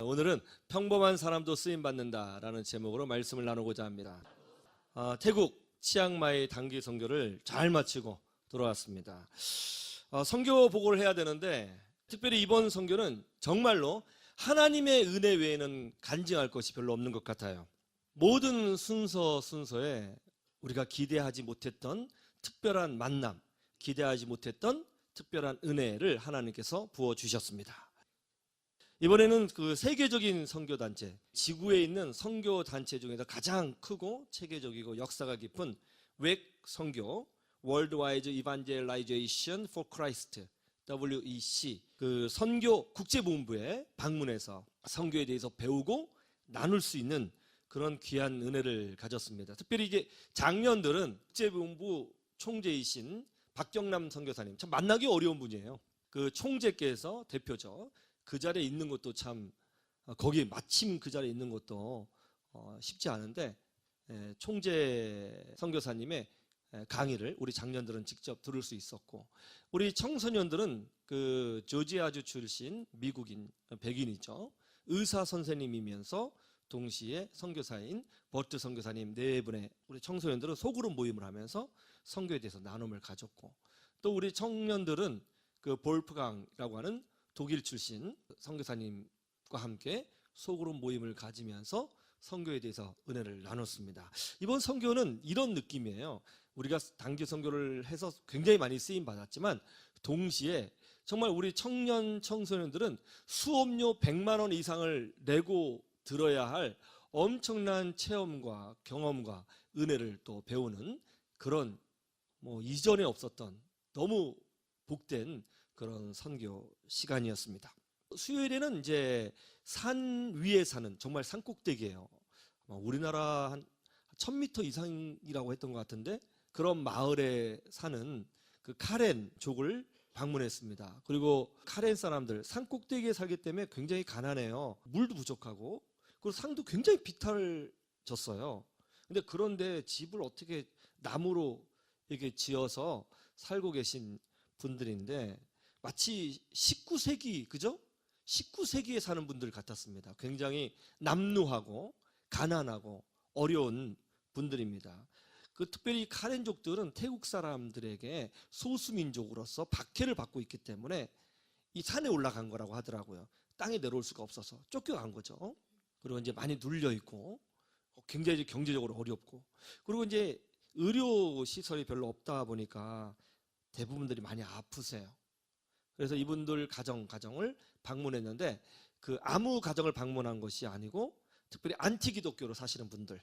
오늘은 평범한 사람도 쓰임받는다라는 제목으로 말씀을 나누고자 합니다. 태국 치앙마이 단기 선교를 잘 마치고 돌아왔습니다. 선교 보고를 해야 되는데 특별히 이번 선교는 정말로 하나님의 은혜 외에는 간증할 것이 별로 없는 것 같아요. 모든 순서에 우리가 기대하지 못했던 특별한 만남, 기대하지 못했던 특별한 은혜를 하나님께서 부어주셨습니다. 이번에는 그 세계적인 선교단체, 지구에 있는 선교단체 중에서 가장 크고 체계적이고 역사가 깊은 웩 선교, Worldwide Evangelization for Christ, WEC, 그 선교 국제본부에 방문해서 선교에 대해서 배우고 나눌 수 있는 그런 귀한 은혜를 가졌습니다. 특별히 이제 작년들은 국제본부 총재이신 박경남 선교사님, 참 만나기 어려운 분이에요. 그 총재께서 대표죠. 그 자리에 있는 것도 참, 거기 마침 그 자리에 있는 것도 쉽지 않은데, 총재 선교사님의 강의를 우리 장년들은 직접 들을 수 있었고, 우리 청소년들은 그 조지아주 출신 미국인, 백인이죠. 의사 선생님이면서 동시에 선교사인 버트 선교사님 네 분의 우리 청소년들은 소그룹 모임을 하면서 선교에 대해서 나눔을 가졌고, 또 우리 청년들은 그 볼프강이라고 하는 독일 출신 선교사님과 함께 소그룹 모임을 가지면서 선교에 대해서 은혜를 나눴습니다. 이번 선교는 이런 느낌이에요. 우리가 단기 선교를 해서 굉장히 많이 쓰임 받았지만 동시에 정말 우리 청년 청소년들은 수업료 100만 원 이상을 내고 들어야 할 엄청난 체험과 경험과 은혜를 또 배우는 그런 이전에 없었던 너무 복된 그런 선교 시간이었습니다. 수요일에는 이제 산 위에 사는 정말 산 꼭대기예요. 우리나라 한 1000m 이상이라고 했던 것 같은데 그런 마을에 사는 그 카렌족을 방문했습니다. 그리고 카렌 사람들 산 꼭대기에 살기 때문에 굉장히 가난해요. 물도 부족하고 그리고 산도 굉장히 비탈졌어요. 근데 그런데 집을 어떻게 나무로 이렇게 지어서 살고 계신 분들인데 마치 19세기, 그죠? 19세기에 사는 분들 같았습니다. 굉장히 남루하고 가난하고 어려운 분들입니다. 그 특별히 카렌족들은 태국 사람들에게 소수민족으로서 박해를 받고 있기 때문에 이 산에 올라간 거라고 하더라고요. 땅에 내려올 수가 없어서 쫓겨간 거죠. 그리고 이제 많이 눌려 있고 굉장히 경제적으로 어렵고 그리고 이제 의료 시설이 별로 없다 보니까 대부분들이 많이 아프세요. 그래서 이분들 가정을 방문했는데 그 아무 가정을 방문한 것이 아니고 특별히 안티기독교로 사시는 분들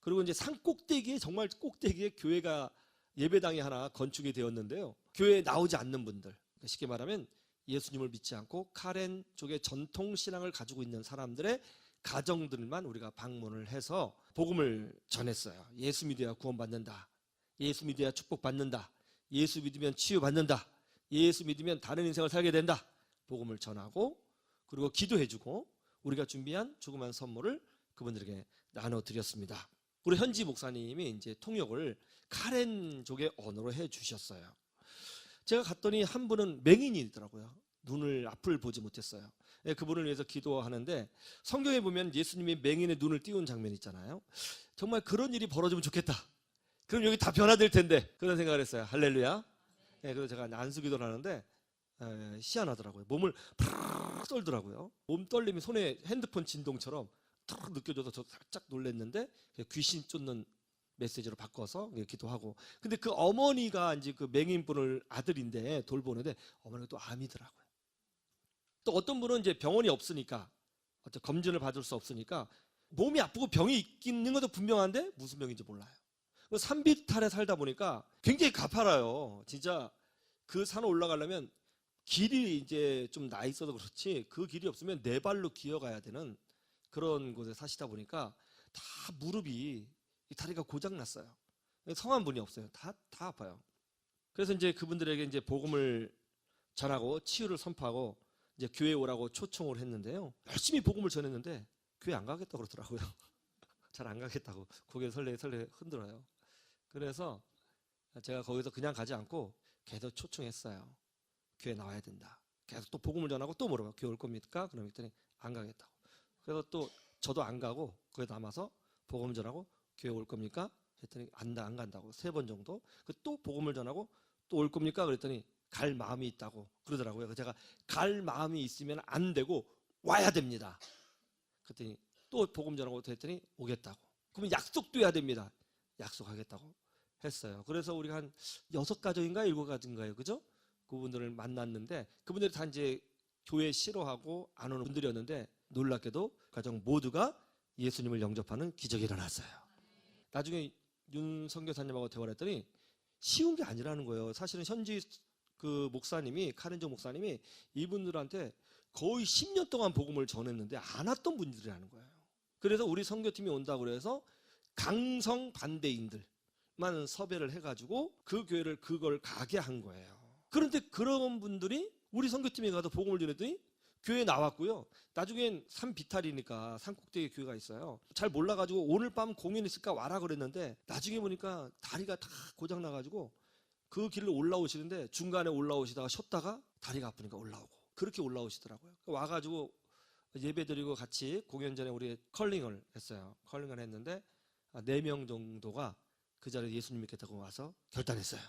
그리고 이제 산 꼭대기에 정말 꼭대기에 교회가 예배당이 하나 건축이 되었는데요. 교회에 나오지 않는 분들 쉽게 말하면 예수님을 믿지 않고 카렌 쪽의 전통 신앙을 가지고 있는 사람들의 가정들만 우리가 방문을 해서 복음을 전했어요. 예수 믿어야 구원받는다. 예수 믿어야 축복받는다. 예수 믿으면 치유받는다. 예수 믿으면 다른 인생을 살게 된다. 복음을 전하고 그리고 기도해주고 우리가 준비한 조그만 선물을 그분들에게 나눠드렸습니다. 우리 현지 목사님이 이제 통역을 카렌족의 언어로 해주셨어요. 제가 갔더니 한 분은 맹인이더라고요. 눈을 앞을 보지 못했어요. 그분을 위해서 기도하는데 성경에 보면 예수님이 맹인의 눈을 띄운 장면이 있잖아요. 정말 그런 일이 벌어지면 좋겠다. 그럼 여기 다 변화될 텐데 그런 생각을 했어요. 할렐루야. 그래서 제가 안수기도를 하는데 희한하더라고요. 몸을 팍 떨더라고요. 몸 떨림이 손에 핸드폰 진동처럼 탁 느껴져서 저 살짝 놀랐는데 귀신 쫓는 메시지로 바꿔서 기도하고 근데 그 어머니가 이제 그 맹인분을 아들인데 돌보는데 어머니가 또 암이더라고요. 또 어떤 분은 이제 병원이 없으니까 어떤 검진을 받을 수 없으니까 몸이 아프고 병이 있는 것도 분명한데 무슨 병인지 몰라요. 산비탈에 살다 보니까 굉장히 가파라요. 진짜 그 산을 올라가려면 길이 이제 좀 나 있어서 그렇지 그 길이 없으면 네 발로 기어가야 되는 그런 곳에 사시다 보니까 다 무릎이 다리가 고장 났어요. 성한 분이 없어요. 다 아파요. 그래서 이제 그분들에게 이제 복음을 전하고 치유를 선포하고 이제 교회에 오라고 초청을 했는데요. 열심히 복음을 전했는데 교회 안 가겠다고 그러더라고요. 잘 안 가겠다고 고개 설레 흔들어요. 그래서 제가 거기서 그냥 가지 않고 계속 초청했어요. 교회 나와야 된다. 계속 또 복음을 전하고 또 물어봐요. 교회 올 겁니까? 그럼 했더니 안 가겠다고. 그래서 또 저도 안 가고 거기 남아서 복음 전하고 교회 올 겁니까? 했더니 안 간다고 3번 정도. 또 복음을 전하고 또 올 겁니까? 그랬더니 갈 마음이 있다고 그러더라고요. 그래서 제가 갈 마음이 있으면 안 되고 와야 됩니다. 그랬더니 또 복음 전하고 했더니 오겠다고. 그러면 약속도 해야 됩니다. 약속하겠다고 했어요. 그래서 우리가 한 6가족인가 7가족인가요? 그죠? 그분들을 만났는데 그분들이 다 이제 교회 싫어하고 안 오는 분들이었는데 놀랍게도 가정 모두가 예수님을 영접하는 기적이 일어났어요. 나중에 윤 선교사님하고 대화를 했더니 쉬운 게 아니라는 거예요. 사실은 현지 그 목사님이 카렌조 목사님이 이분들한테 거의 10년 동안 복음을 전했는데 안 왔던 분들이라는 거예요. 그래서 우리 선교팀이 온다고 그래서 강성 반대인들만 섭외를 해가지고 그 교회를 그걸 가게 한 거예요. 그런데 그런 분들이 우리 선교팀에 가서 복음을 전했더니 교회에 나왔고요. 나중엔 산 비탈이니까 산 꼭대기에 교회가 있어요. 잘 몰라가지고 오늘 밤 공연 있을까 와라 그랬는데 나중에 보니까 다리가 다 고장 나가지고 그 길로 올라오시는데 중간에 올라오시다가 쉬었다가 다리가 아프니까 올라오고 그렇게 올라오시더라고요. 와가지고 예배드리고 같이 공연 전에 우리 컬링을 했어요. 컬링을 했는데 4명 정도가 그 자리에 예수님 믿겠다고 와서 결단했어요.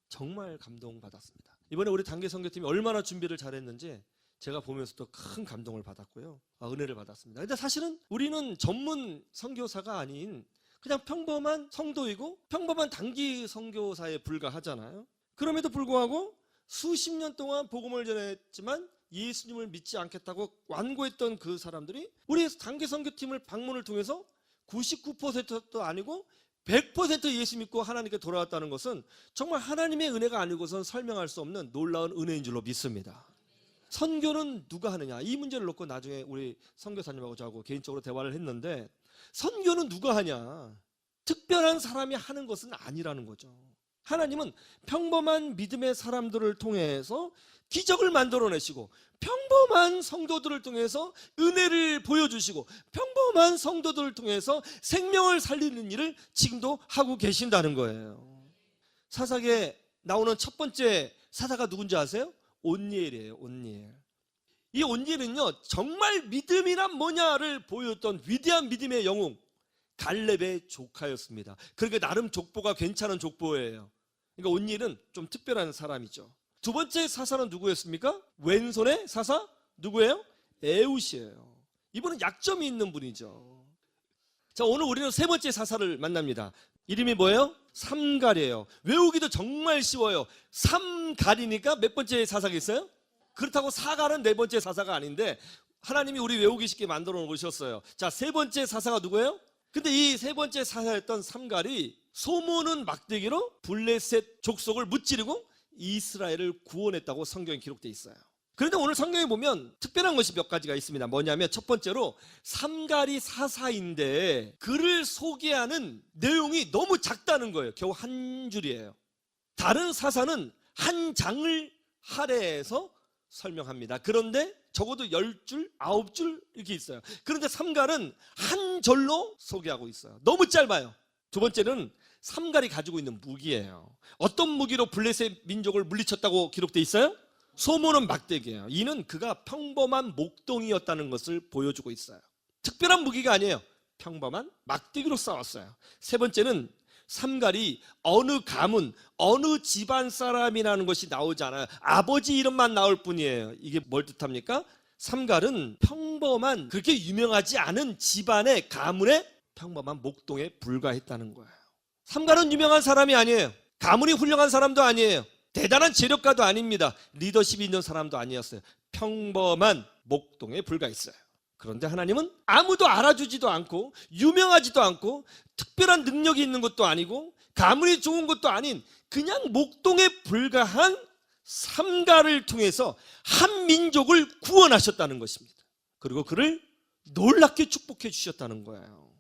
정말 감동받았습니다. 이번에 우리 단계 선교팀이 얼마나 준비를 잘했는지 제가 보면서도 큰 감동을 받았고요. 은혜를 받았습니다. 근데 사실은 우리는 전문 선교사가 아닌 그냥 평범한 성도이고 평범한 단기 선교사에 불과하잖아요. 그럼에도 불구하고 수십 년 동안 복음을 전했지만 예수님을 믿지 않겠다고 완고했던 그 사람들이 우리 단기 선교팀을 방문을 통해서 99%도 아니고 100% 예수 믿고 하나님께 돌아왔다는 것은 정말 하나님의 은혜가 아니고선 설명할 수 없는 놀라운 은혜인 줄로 믿습니다. 선교는 누가 하느냐? 이 문제를 놓고 나중에 우리 선교사님하고 저하고 개인적으로 대화를 했는데 선교는 누가 하냐? 특별한 사람이 하는 것은 아니라는 거죠. 하나님은 평범한 믿음의 사람들을 통해서 기적을 만들어내시고 평범한 성도들을 통해서 은혜를 보여주시고 평범한 성도들을 통해서 생명을 살리는 일을 지금도 하고 계신다는 거예요. 사사기에 나오는 첫 번째 사사가 누군지 아세요? 온니엘이에요. 온니엘. 이 온니엘은요 정말 믿음이란 뭐냐를 보여줬던 위대한 믿음의 영웅 갈렙의 조카였습니다. 그러니까 나름 족보가 괜찮은 족보예요. 그러니까 온니엘은 좀 특별한 사람이죠. 두 번째 사사는 누구였습니까? 왼손의 사사 누구예요? 에웃이에요. 이분은 약점이 있는 분이죠. 자, 오늘 우리는 세 번째 사사를 만납니다. 이름이 뭐예요? 삼갈이에요. 외우기도 정말 쉬워요. 삼갈이니까 몇 번째 사사겠어요? 그렇다고 사갈은 4번째 사사가 아닌데 하나님이 우리 외우기 쉽게 만들어 놓으셨어요. 자, 세 번째 사사가 누구예요? 근데 이 세 번째 사사였던 삼갈이 소모는 막대기로 블레셋 족속을 무찌르고 이스라엘을 구원했다고 성경에 기록되어 있어요. 그런데 오늘 성경에 보면 특별한 것이 몇 가지가 있습니다. 뭐냐면 첫 번째로 삼갈이 사사인데 그를 소개하는 내용이 너무 작다는 거예요. 겨우 한 줄이에요. 다른 사사는 한 장을 할애해서 설명합니다. 그런데 적어도 10줄, 9줄 이렇게 있어요. 그런데 삼갈은 한 절로 소개하고 있어요. 너무 짧아요. 두 번째는 삼갈이 가지고 있는 무기예요. 어떤 무기로 블레셋 민족을 물리쳤다고 기록되어 있어요? 소모는 막대기예요. 이는 그가 평범한 목동이었다는 것을 보여주고 있어요. 특별한 무기가 아니에요. 평범한 막대기로 싸웠어요. 세 번째는 삼갈이 어느 가문, 어느 집안 사람이라는 것이 나오지 않아요. 아버지 이름만 나올 뿐이에요. 이게 뭘 뜻합니까? 삼갈은 평범한 그렇게 유명하지 않은 집안의 가문의 평범한 목동에 불과했다는 거예요. 삼갈은 유명한 사람이 아니에요. 가문이 훌륭한 사람도 아니에요. 대단한 재력가도 아닙니다. 리더십이 있는 사람도 아니었어요. 평범한 목동에 불과했어요. 그런데 하나님은 아무도 알아주지도 않고 유명하지도 않고 특별한 능력이 있는 것도 아니고 가문이 좋은 것도 아닌 그냥 목동에 불과한 삼갈을 통해서 한 민족을 구원하셨다는 것입니다. 그리고 그를 놀랍게 축복해 주셨다는 거예요.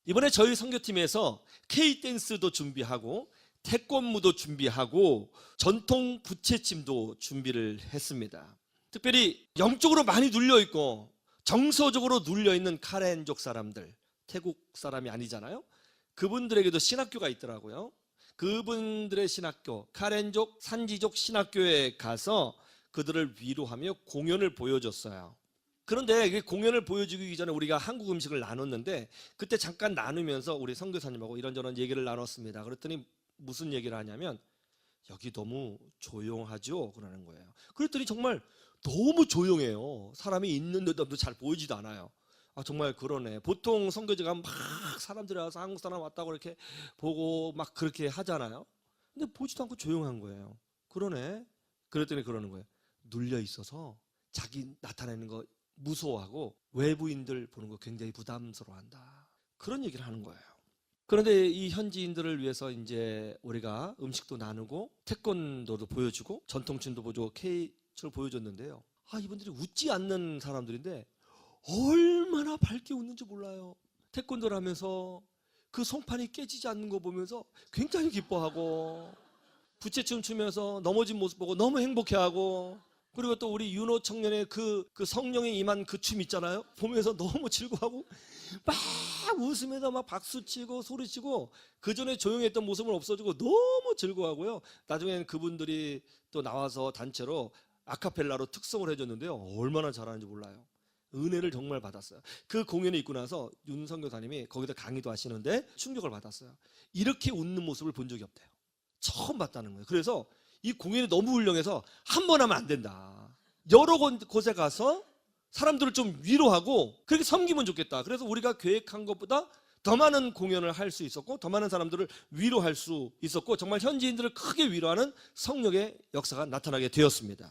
이번에 저희 선교팀에서 K댄스도 준비하고 태권무도 준비하고 전통 부채춤도 준비를 했습니다. 특별히 영적으로 많이 눌려있고 정서적으로 눌려있는 카렌족 사람들, 태국 사람이 아니잖아요. 그분들에게도 신학교가 있더라고요. 그분들의 신학교, 카렌족 산지족 신학교에 가서 그들을 위로하며 공연을 보여줬어요. 그런데 이게 공연을 보여주기 전에 우리가 한국 음식을 나눴는데 그때 잠깐 나누면서 우리 선교사님하고 이런저런 얘기를 나눴습니다. 그랬더니 무슨 얘기를 하냐면 여기 너무 조용하죠? 그러는 거예요. 그랬더니 정말 너무 조용해요. 사람이 있는데도 잘 보이지도 않아요. 아, 정말 그러네. 보통 선교지가 막 사람들이 와서 한국 사람 왔다고 이렇게 보고 막 그렇게 하잖아요. 근데 보지도 않고 조용한 거예요. 그러네. 그랬더니 그러는 거예요. 눌려 있어서 자기 나타내는 거 무서워하고 외부인들 보는 거 굉장히 부담스러워한다. 그런 얘기를 하는 거예요. 그런데 이 현지인들을 위해서 이제 우리가 음식도 나누고 태권도도 보여주고 전통춤도 보여주고 K를 보여줬는데요. 아, 이분들이 웃지 않는 사람들인데 얼마나 밝게 웃는지 몰라요. 태권도를 하면서 그 송판이 깨지지 않는 거 보면서 굉장히 기뻐하고 부채춤 추면서 넘어진 모습 보고 너무 행복해하고 그리고 또 우리 윤호 청년의 그 성령이 임한 그 춤 있잖아요. 보면서 너무 즐거워하고 막 웃으면서 막 박수치고 소리치고 그전에 조용했던 모습은 없어지고 너무 즐거워하고요. 나중에는 그분들이 또 나와서 단체로 아카펠라로 특성을 해줬는데요. 얼마나 잘하는지 몰라요. 은혜를 정말 받았어요. 그 공연이 있고 나서 윤 선교사님이 거기다 강의도 하시는데 충격을 받았어요. 이렇게 웃는 모습을 본 적이 없대요. 처음 봤다는 거예요. 그래서 이 공연이 너무 훌륭해서 한 번 하면 안 된다. 여러 곳에 가서 사람들을 좀 위로하고 그렇게 섬기면 좋겠다. 그래서 우리가 계획한 것보다 더 많은 공연을 할 수 있었고 더 많은 사람들을 위로할 수 있었고 정말 현지인들을 크게 위로하는 성령의 역사가 나타나게 되었습니다.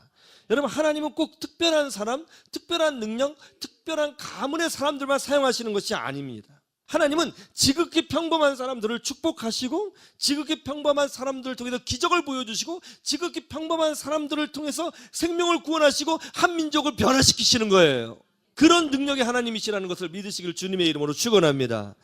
여러분, 하나님은 꼭 특별한 사람, 특별한 능력, 특별한 가문의 사람들만 사용하시는 것이 아닙니다. 하나님은 지극히 평범한 사람들을 축복하시고 지극히 평범한 사람들을 통해서 기적을 보여주시고 지극히 평범한 사람들을 통해서 생명을 구원하시고 한 민족을 변화시키시는 거예요. 그런 능력의 하나님이시라는 것을 믿으시길 주님의 이름으로 축원합니다.